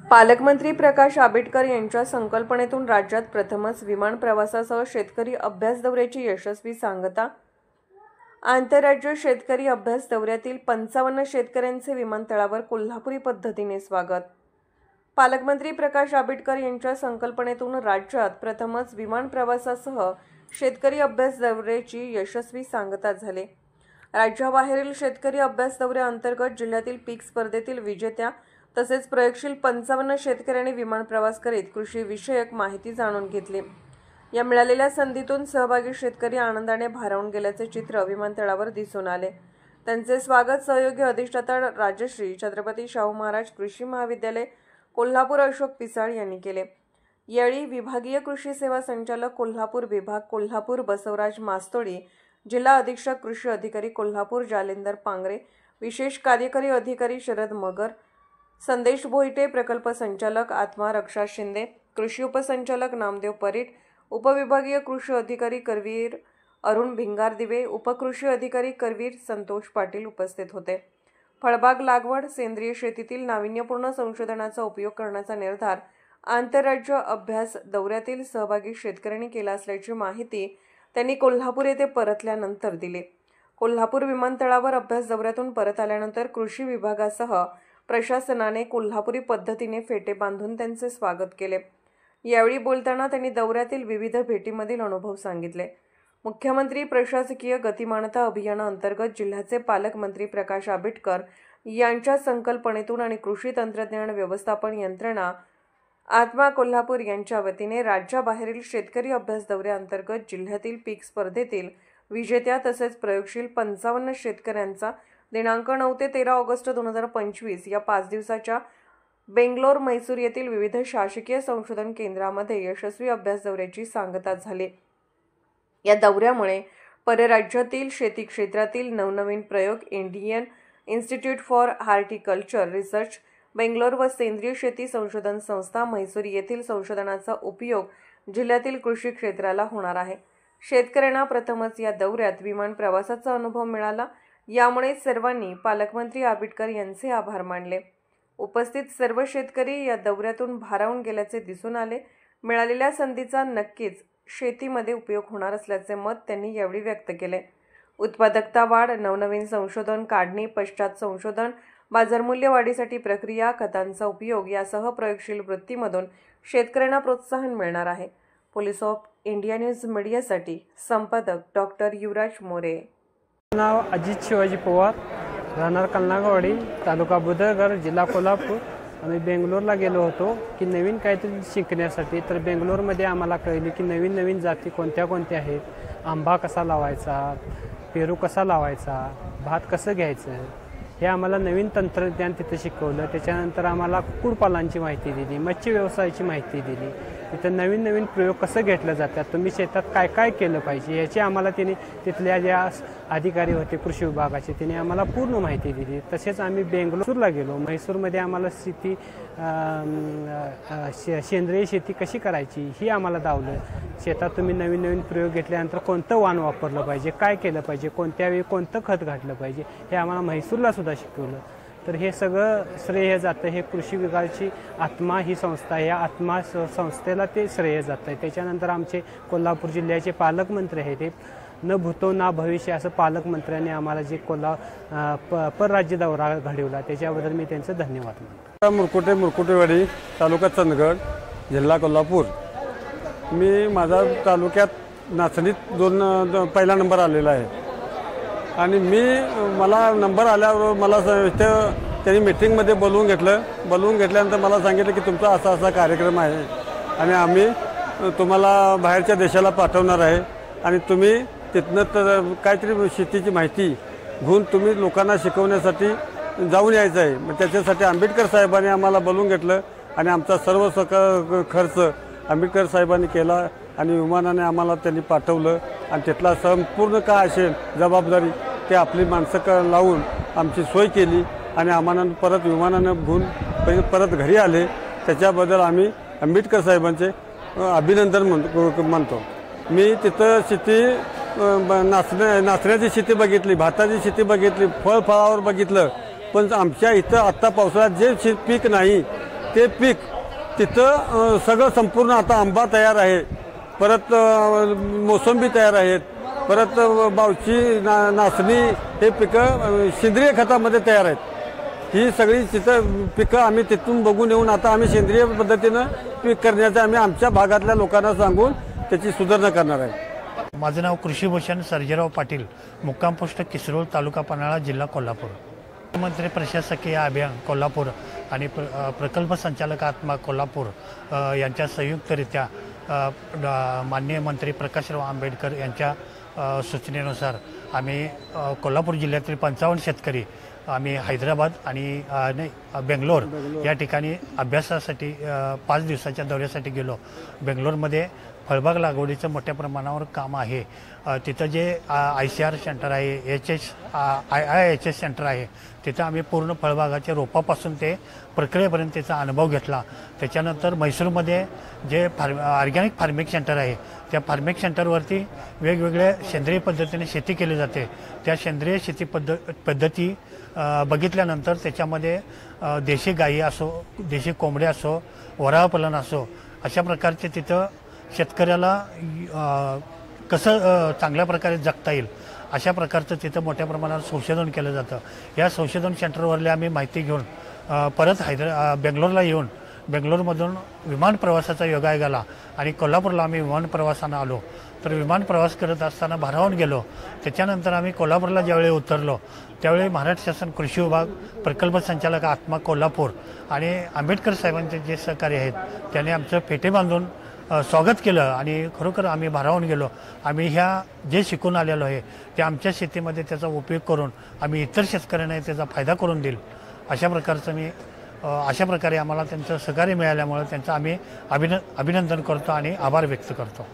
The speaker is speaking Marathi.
पालकमंत्री प्रकाश आंबेडकर यांच्या संकल्पनेतून राज्यात प्रथमच विमान प्रवासासह शेतकरी अभ्यास दौऱ्याची यशस्वी सांगता। आंतरराज्य शेतकरी अभ्यास दौऱ्यातील 55 शेतकऱ्यांचे विमानतळावर कोल्हापुरी पद्धतीने स्वागत। पालकमंत्री प्रकाश आंबेडकर यांच्या संकल्पनेतून राज्यात प्रथमच विमान प्रवासासह शेतकरी अभ्यास दौऱ्याची यशस्वी सांगता झाली। राज्याबाहेरील शेतकरी अभ्यास दौऱ्याअंतर्गत जिल्ह्यातील पीक स्पर्धेतील विजेत्या तसेच प्रयोगशील 55 शेतकऱ्यांनी विमान प्रवास करीत कृषी विषयक माहिती जाणून घेतली। या मिळालेल्या संधीतून सहभागी शेतकरी आनंदाने भारावून गेल्याचे चित्र विमानतळावर दिसून आले। त्यांचे स्वागत सहयोगी अधिष्ठाता राजश्री छत्रपती शाहू महाराज कृषी महाविद्यालय कोल्हापूर अशोक पिसाळ यांनी केले। यावेळी विभागीय कृषी सेवा संचालक कोल्हापूर विभाग कोल्हापूर बसवराज मास्तोळी, जिल्हा अधीक्षक कृषी अधिकारी कोल्हापूर जालेंदर पांगरे, विशेष कार्यकारी अधिकारी शरद मगर, संदेश भोईटे, प्रकल्प संचालक आत्मा रक्षा शिंदे, कृषी उपसंचालक नामदेव परीट, उपविभागीय कृषी अधिकारी करवीर अरुण भिंगारदिवे, उपकृषी अधिकारी करवीर संतोष पाटील उपस्थित होते। फळबाग लागवड सेंद्रिय शेतीतील नाविन्यपूर्ण संशोधनाचा उपयोग करण्याचा निर्धार आंतरराज्य अभ्यास दौऱ्यातील सहभागी शेतकऱ्यांनी केला असल्याची माहिती त्यांनी कोल्हापूर येथे परतल्यानंतर दिली। कोल्हापूर विमानतळावर अभ्यास दौऱ्यातून परत आल्यानंतर कृषी विभागासह प्रशासनाने कोल्हापुरी पद्धतीने फेटे बांधून त्यांचे स्वागत केले। यावेळी बोलताना त्यांनी दौऱ्यातील विविध भेटीमधील अनुभव सांगितले। मुख्यमंत्री प्रशासकीय गतिमानता अभियानाअंतर्गत जिल्ह्याचे पालकमंत्री प्रकाश आंबेडकर यांच्या संकल्पनेतून आणि कृषी तंत्रज्ञान व्यवस्थापन यंत्रणा आत्मा कोल्हापूर यांच्या वतीने राज्याबाहेरील शेतकरी अभ्यास दौऱ्याअंतर्गत जिल्ह्यातील पीक स्पर्धेतील विजेत्या तसेच प्रयोगशील 55 शेतकऱ्यांचा दिनांक 9 ते 13 ऑगस्ट 2025 या 5 दिवसाच्या बेंगलोर मैसूर येथील विविध शासकीय संशोधन केंद्रामध्ये यशस्वी अभ्यास दौऱ्याची सांगता झाली। या दौऱ्यामुळे परराज्यातील शेती क्षेत्रातील नवनवीन प्रयोग Indian institute for horticulture research Bangalore व सेंद्रिय शेती संशोधन संस्था म्हैसूर येथील संशोधनाचा उपयोग जिल्ह्यातील कृषी क्षेत्राला होणार आहे। शेतकऱ्यांना प्रथमच या दौऱ्यात विमान प्रवासाचा अनुभव मिळाला। यामुळे सर्वांनी पालकमंत्री आंबेडकर यांचे आभार मानले। उपस्थित सर्व शेतकरी या दौऱ्यातून भारावून गेल्याचे दिसून आले। मिळालेल्या संधीचा नक्कीच शेतीमध्ये उपयोग होणार असल्याचे मत त्यांनी यावेळी व्यक्त केले। उत्पादकता वाढ, नवनवीन संशोधन, काढणी पश्चात संशोधन, बाजारमूल्य वाढीसाठी प्रक्रिया, खतांचा उपयोग यासह प्रयोगशील वृत्तीमधून शेतकऱ्यांना प्रोत्साहन मिळणार आहे। पोलीस ऑफ इंडिया न्यूज मीडियासाठी संपादक डॉक्टर युवराज मोरे। नाव अजित शिवाजी पवार, राहणार कलनागवाडी, तालुका बुधळगड, जिल्हा कोल्हापूर। आम्ही बेंगलोरला गेलो होतो की नवीन काहीतरी शिकण्यासाठी। तर बेंगलोरमध्ये आम्हाला कळले की नवीन नवीन जाती कोणत्या कोणत्या आहेत, आंबा कसा लावायचा, पेरू कसा लावायचा, भात कसं घ्यायचं, हे आम्हाला नवीन तंत्रज्ञान तिथे शिकवलं। त्याच्यानंतर आम्हाला कुक्कुटपालनाची माहिती दिली, मत्स्य व्यवसायाची माहिती दिली। तिथं नवीन नवीन प्रयोग कसं घेतलं जातात, तुम्ही शेतात काय काय केलं पाहिजे याची आम्हाला त्यांनी तिथल्या ज्या अधिकारी होते कृषी विभागाचे त्यांनी आम्हाला पूर्ण माहिती दिली। तसेच आम्ही बेंगलोरला गेलो। म्हैसूरमध्ये आम्हाला शेती सेंद्रिय शेती कशी करायची ही आम्हाला दावलं। शेतात तुम्ही नवीन नवीन प्रयोग घेतल्यानंतर कोणतं वाण वापरलं पाहिजे, काय केलं पाहिजे, कोणत्या वेळी कोणतं खत घातलं पाहिजे हे आम्हाला म्हैसूरला सुद्धा शिकवलं। तर हे सगळं श्रेय जातं हे कृषी विभागाची आत्मा ही संस्था आहे, या आत्मा संस्थेला ते श्रेय जातं आहे। त्याच्यानंतर आमचे कोल्हापूर जिल्ह्याचे पालकमंत्री आहेत, ते न भूतो ना भविष्य असं पालकमंत्र्यांनी आम्हाला जे परराज्य दौरा घडवला त्याच्याबद्दल मी त्यांचं धन्यवाद मानतो। मुरकुटेवाडी, तालुका चंदगड, जिल्हा कोल्हापूर। मी माझा तालुक्यात नाचणीत पहिला नंबर आलेला आहे आणि मला नंबर आल्यावर मला त्यांनी मीटिंगमध्ये बोलवून घेतल्यानंतर मला सांगितलं की तुमचा असा असा कार्यक्रम आहे आणि आम्ही तुम्हाला बाहेरच्या देशाला पाठवणार आहे आणि तुम्ही तिथनं काहीतरी शेतीची माहिती घेऊन तुम्ही लोकांना शिकवण्यासाठी जाऊन यायचं आहे। मग त्याच्यासाठी आंबेडकर साहेबांनी आम्हाला बोलवून घेतलं आणि आमचा सर्व खर्च आंबेडकर साहेबांनी केला आणि विमानाने आम्हाला त्यांनी पाठवलं आणि तिथला संपूर्ण काय असेल जबाबदारी ते आपली माणसं लावून आमची सोय केली आणि आम्हाला परत विमानानं घेऊन परत घरी आले। त्याच्याबद्दल आम्ही आंबेडकर साहेबांचे अभिनंदन मानतो। मी तिथं शेती नाचण्याची शेती बघितली, भाताची शेती बघितली, फळावर बघितलं, पण आमच्या इथं आत्ता पावसाळ्यात जे पीक नाही ते पीक तिथं सगळं संपूर्ण आता आंबा तयार आहे, परत मोसंबी तयार आहेत, परत बावची नाचणी हे पिकं सेंद्रिय खतामध्ये तयार आहेत. ही सगळी तिथं पिकं आम्ही तिथून बघून येऊन आता आम्ही सेंद्रिय पद्धतीनं पीक करण्याचं आम्ही आमच्या भागातल्या लोकांना सांगून त्याची सुधारणा करणार आहे. माझं नाव कृषीभूषण सर्जेराव पाटील, मुक्काम पोस्ट किसरोळ, तालुका पन्हाळा, जिल्हा कोल्हापूर. मुख्यमंत्री प्रशासकीय अभियान कोल्हापूर आणि प्रकल्प संचालक आत्मा कोल्हापूर यांच्या संयुक्तरित्या माननीय मंत्री प्रकाशराव आंबेडकर यांच्या सूचनेनुसार आम्ही कोल्हापूर जिल्ह्यातील 55 शेतकरी आम्ही हैदराबाद आणि बेंगलोर या ठिकाणी अभ्यासासाठी 5 दिवसाच्या दौऱ्यासाठी गेलो. बेंगलोरमध्ये फळबाग लागवडीचं मोठ्या प्रमाणावर काम आहे. तिथं जे ICR सेंटर आहे, IIHS सेंटर आहे, तिथं आम्ही पूर्ण फळबागाच्या रोपापासून ते प्रक्रियेपर्यंत त्याचा अनुभव घेतला. त्याच्यानंतर म्हैसूरमध्ये जे ऑर्गॅनिक फार्मिंग सेंटर आहे, त्या फार्मिंग सेंटरवरती वेगवेगळ्या सेंद्रिय पद्धतीने शेती केली जाते. त्या सेंद्रिय शेती पद्धती बघितल्यानंतर त्याच्यामध्ये देशी गायी असो, देशी कोंबड्या असो, वराहपालन असो, अशा प्रकारचे तिथं शेतकऱ्याला कसं चांगल्या प्रकारे जगता येईल अशा प्रकारचं तिथं मोठ्या प्रमाणावर संशोधन केलं जातं. या संशोधन सेंटरवरली आम्ही माहिती घेऊन परत बेंगलोरला येऊन बेंगलोरमधून विमान प्रवासाचा योगायोग आला आणि कोल्हापूरला आम्ही विमान प्रवासानं आलो. तर विमान प्रवास करत असताना भारावून गेलो. त्याच्यानंतर आम्ही कोल्हापूरला ज्यावेळी उतरलो त्यावेळी महाराष्ट्र शासन कृषी विभाग, प्रकल्प संचालक आत्मा कोल्हापूर आणि आंबेडकर साहेबांचे जे सहकारी आहेत त्यांनी आमचं फेटे बांधून स्वागत केलं आणि खरोखर आम्ही भारावून गेलो. आम्ही ह्या जे शिकून आलेलो आहे ते आमच्या शेतीमध्ये त्याचा उपयोग करून आम्ही इतर शेतकऱ्यांना त्याचा फायदा करून देईल अशा प्रकारे आम्हाला त्यांचं सहकार्य मिळाल्यामुळे त्यांचं आम्ही अभिनंदन करतो आणि आभार व्यक्त करतो.